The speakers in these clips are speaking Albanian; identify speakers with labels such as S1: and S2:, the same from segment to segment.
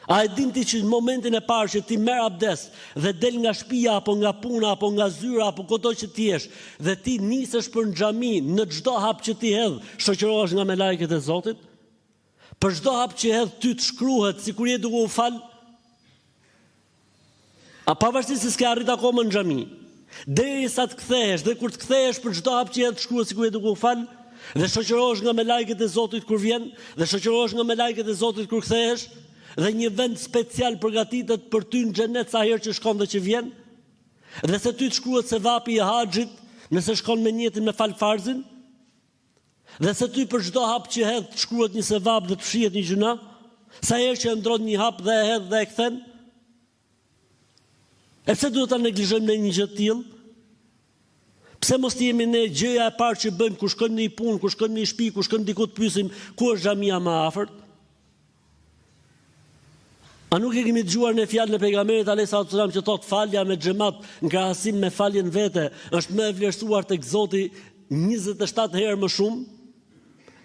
S1: A e din ti që në momentin e parë që ti merr abdes dhe del nga shtëpia apo nga puna apo nga zyra apo kudo që ti jesh dhe ti nisesh për në xhami, në çdo hap që ti hedh, shoqërohesh nga me lajket e Zotit? Për çdo hap që hedh ty të shkruhet sikur je duke u fal? A pavarësisht se s'ke arrit akoma në xhami, derisa të kthehesh dhe kur të kthehesh për çdo hap që hedh të shkruhet sikur je duke u fal? Dhe shoqërohesh nga me lajket e Zotit kur vjen, dhe shoqërohesh nga me lajket e Zotit kur kthehesh? Dhe një vend special përgatitet për ty në xhenet sa herë që shkon dhe që vjen? Dhe se ty të shkruhet sevapi i haxhit nëse shkon me niyetin me fal farzin? Dhe se ty për çdo hap që hedh të shkruhet një sevap dhe të fshihet një gjuna? Sa herë që ndron një hap dhe e hedh dhe e kthen? E pse duhet ta neglizhojmë ne një gjë të tillë? Pse mos jemi ne gjëja e parë që bëjmë kur shkojmë në një punë, kur shkojmë në një shtëpi, kur shkojmë diku të pyesim ku është xhamia më afërt? A nuk e kemi dëgjuar në fjalën e pejgamberit alayhisalatu sallam që thotë falja me xhamat në krahasim me faljen vete është më e vlerësuar tek Zoti 27 herë më shumë?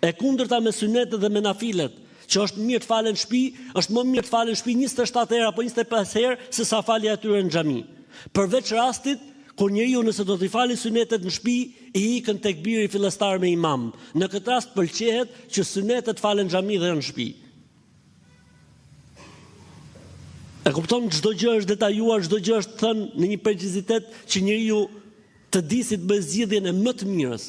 S1: E kundërta me sunetet dhe me nafilet, që është mirë të falen në shtëpi, është më mirë të falen në shtëpi 27 herë apo 25 herë se sa falja e tyre në xhami. Përveç rastit kur njeriu nëse do t'i falë sunetet në shtëpi, i ikën tek biri fillestar me imam. Në këtë rast pëlqehet që sunetet falen në xhami dhe në shtëpi. E kupton, çdo gjë është detajuar, çdo gjë është thënë në një precizitet që njeriu të di si të bëjë zgjedhjen e më të mirës.